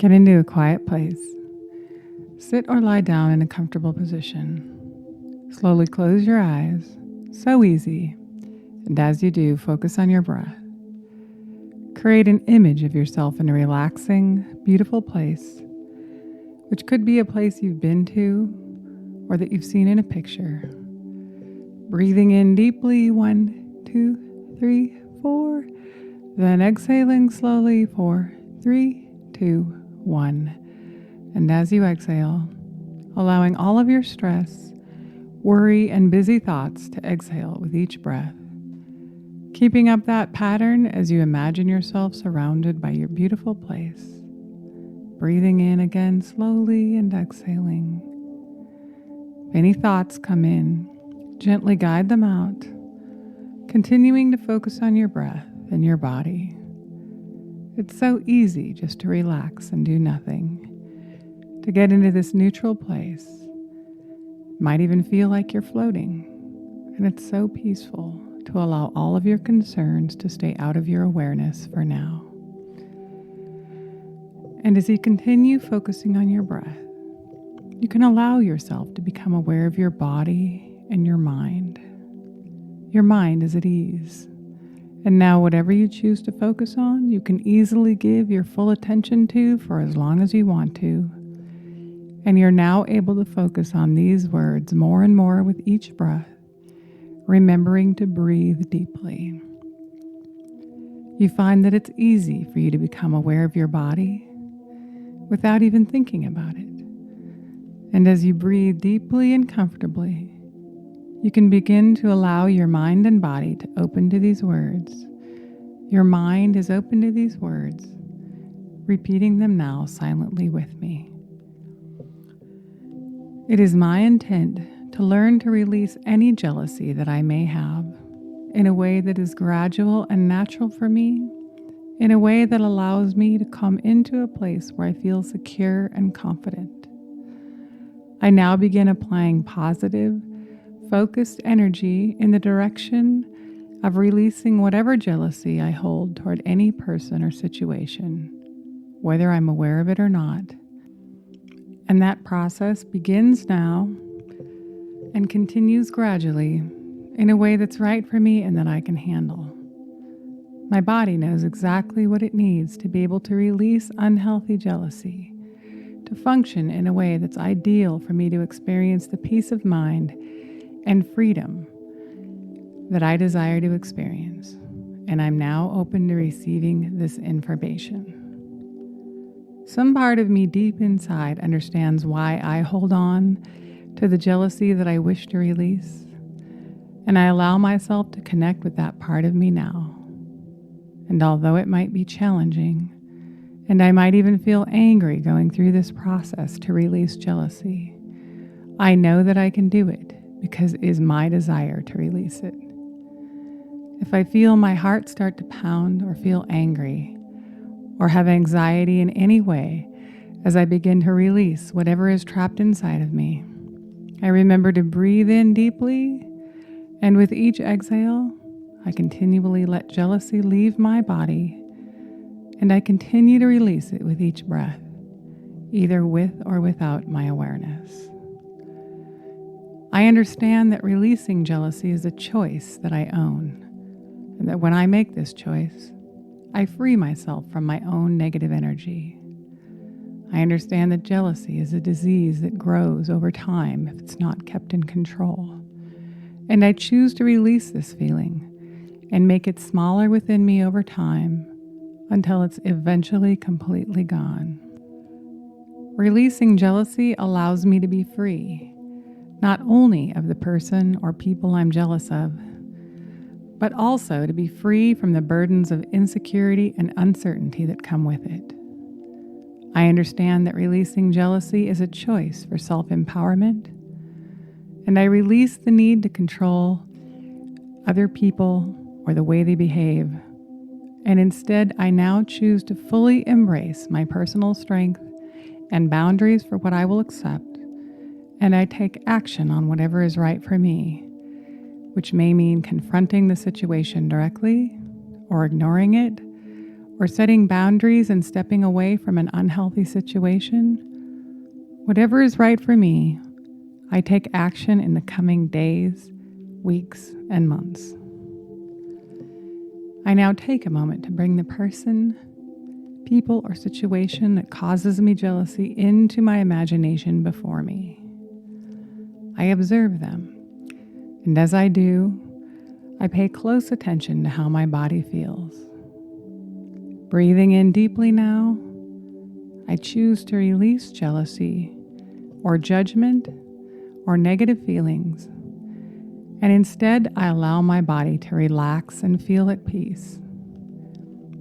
Get into a quiet place. Sit or lie down in a comfortable position. Slowly close your eyes. So easy. And as you do, focus on your breath. Create an image of yourself in a relaxing, beautiful place, which could be a place you've been to or that you've seen in a picture. Breathing in deeply, 1, 2, 3, 4. Then exhaling slowly, 4, 3, 2, 1. And as you exhale, allowing all of your stress, worry, and busy thoughts to exhale with each breath. Keeping up that pattern as you imagine yourself surrounded by your beautiful place. Breathing in again slowly and exhaling. If any thoughts come in, gently guide them out, continuing to focus on your breath and your body. It's so easy just to relax and do nothing, to get into this neutral place. Might even feel like you're floating, and it's so peaceful to allow all of your concerns to stay out of your awareness for now. And as you continue focusing on your breath, you can allow yourself to become aware of your body and your mind. Your mind is at ease. And now whatever you choose to focus on, you can easily give your full attention to for as long as you want to. And you're now able to focus on these words more and more with each breath, remembering to breathe deeply. You find that it's easy for you to become aware of your body without even thinking about it. And as you breathe deeply and comfortably, you can begin to allow your mind and body to open to these words. Your mind is open to these words, repeating them now silently with me. It is my intent to learn to release any jealousy that I may have in a way that is gradual and natural for me, in a way that allows me to come into a place where I feel secure and confident. I now begin applying positive, focused energy in the direction of releasing whatever jealousy I hold toward any person or situation, whether I'm aware of it or not. And that process begins now and continues gradually in a way that's right for me and that I can handle. My body knows exactly what it needs to be able to release unhealthy jealousy, to function in a way that's ideal for me to experience the peace of mind and freedom that I desire to experience. And I'm now open to receiving this information. Some part of me deep inside understands why I hold on to the jealousy that I wish to release, and I allow myself to connect with that part of me now. And although it might be challenging, and I might even feel angry going through this process to release jealousy, I know that I can do it because it is my desire to release it. If I feel my heart start to pound or feel angry or have anxiety in any way as I begin to release whatever is trapped inside of me, I remember to breathe in deeply, and with each exhale, I continually let jealousy leave my body, and I continue to release it with each breath, either with or without my awareness. I understand that releasing jealousy is a choice that I own, and that when I make this choice, I free myself from my own negative energy. I understand that jealousy is a disease that grows over time if it's not kept in control, and I choose to release this feeling and make it smaller within me over time until it's eventually completely gone. Releasing jealousy allows me to be free, not only of the person or people I'm jealous of, but also to be free from the burdens of insecurity and uncertainty that come with it. I understand that releasing jealousy is a choice for self-empowerment, and I release the need to control other people or the way they behave, and instead I now choose to fully embrace my personal strength and boundaries for what I will accept, and I take action on whatever is right for me, which may mean confronting the situation directly, or ignoring it, or setting boundaries and stepping away from an unhealthy situation, whatever is right for me, I take action in the coming days, weeks, and months. I now take a moment to bring the person, people, or situation that causes me jealousy into my imagination before me. I observe them, and as I do, I pay close attention to how my body feels. Breathing in deeply now, I choose to release jealousy or judgment or negative feelings, and instead I allow my body to relax and feel at peace.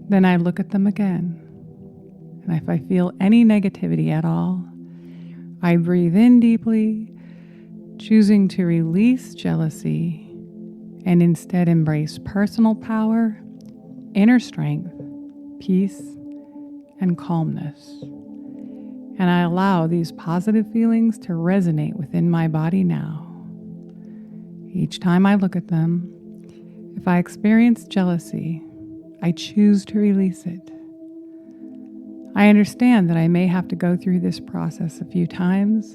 Then I look at them again, and if I feel any negativity at all, I breathe in deeply, choosing to release jealousy and instead embrace personal power, inner strength, peace, and calmness. And I allow these positive feelings to resonate within my body now. Each time I look at them, if I experience jealousy, I choose to release it. I understand that I may have to go through this process a few times,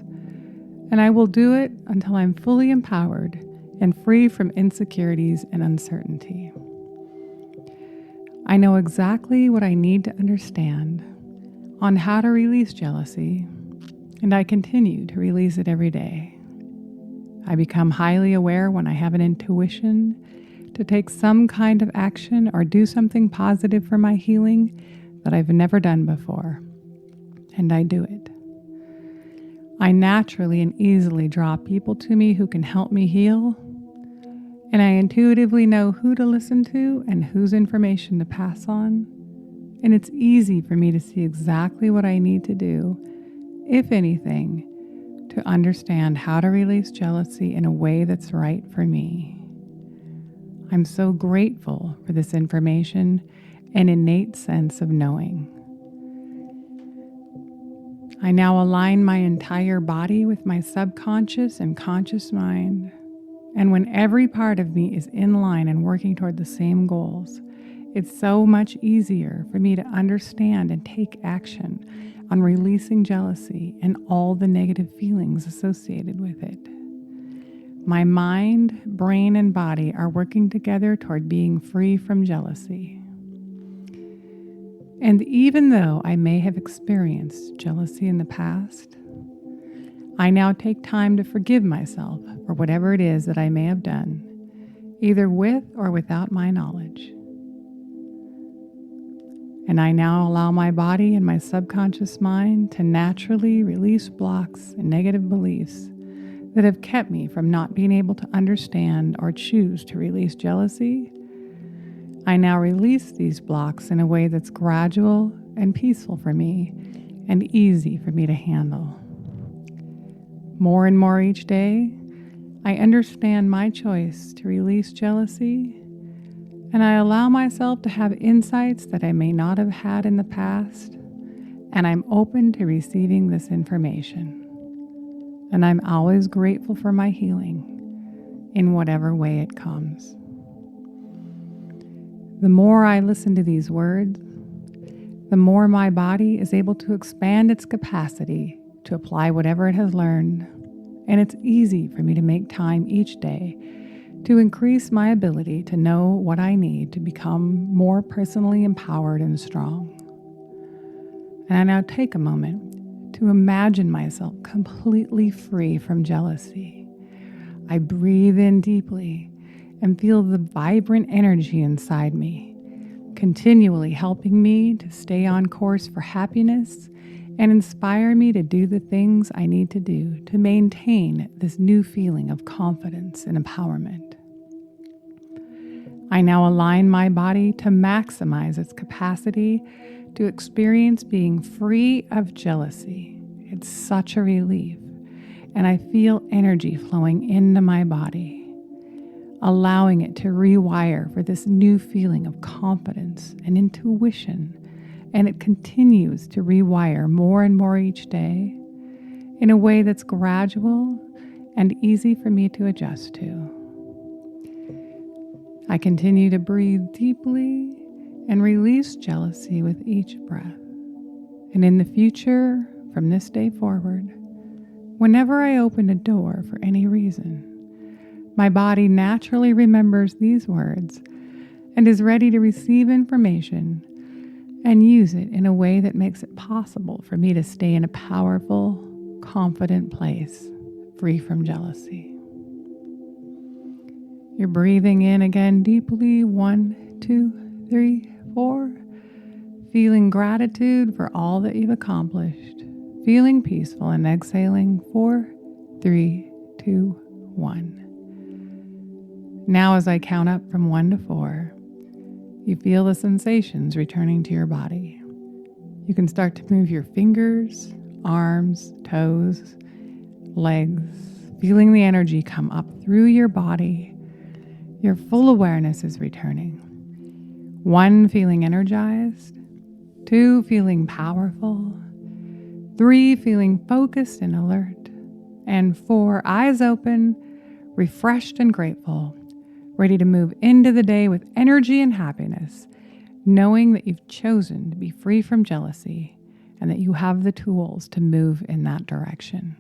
and I will do it until I'm fully empowered and free from insecurities and uncertainty. I know exactly what I need to understand on how to release jealousy, and I continue to release it every day. I become highly aware when I have an intuition to take some kind of action or do something positive for my healing that I've never done before, and I do it. I naturally and easily draw people to me who can help me heal, and I intuitively know who to listen to and whose information to pass on, and it's easy for me to see exactly what I need to do, if anything, to understand how to release jealousy in a way that's right for me. I'm so grateful for this information and innate sense of knowing. I now align my entire body with my subconscious and conscious mind. And when every part of me is in line and working toward the same goals, it's so much easier for me to understand and take action on releasing jealousy and all the negative feelings associated with it. My mind, brain, and body are working together toward being free from jealousy. And even though I may have experienced jealousy in the past, I now take time to forgive myself for whatever it is that I may have done, either with or without my knowledge. And I now allow my body and my subconscious mind to naturally release blocks and negative beliefs that have kept me from not being able to understand or choose to release jealousy. I now release these blocks in a way that's gradual and peaceful for me and easy for me to handle. More and more each day, I understand my choice to release jealousy, and I allow myself to have insights that I may not have had in the past, and I'm open to receiving this information. And I'm always grateful for my healing in whatever way it comes. The more I listen to these words, the more my body is able to expand its capacity to apply whatever it has learned, and it's easy for me to make time each day to increase my ability to know what I need to become more personally empowered and strong. And I now take a moment to imagine myself completely free from jealousy. I breathe in deeply and feel the vibrant energy inside me, continually helping me to stay on course for happiness and inspire me to do the things I need to do to maintain this new feeling of confidence and empowerment. I now align my body to maximize its capacity to experience being free of jealousy. It's such a relief, and I feel energy flowing into my body, allowing it to rewire for this new feeling of confidence and intuition, and it continues to rewire more and more each day in a way that's gradual and easy for me to adjust to. I continue to breathe deeply and release jealousy with each breath. And in the future, from this day forward, whenever I open a door for any reason, my body naturally remembers these words and is ready to receive information and use it in a way that makes it possible for me to stay in a powerful, confident place, free from jealousy. You're breathing in again deeply, 1, 2, 3, 4, feeling gratitude for all that you've accomplished, feeling peaceful, and exhaling 4, 3, 2, 1. Now as I count up from 1 to 4, you feel the sensations returning to your body. You can start to move your fingers, arms, toes, legs, feeling the energy come up through your body. Your full awareness is returning. 1, feeling energized. 2, feeling powerful. 3, feeling focused and alert. And 4, eyes open, refreshed and grateful, ready to move into the day with energy and happiness, knowing that you've chosen to be free from jealousy and that you have the tools to move in that direction.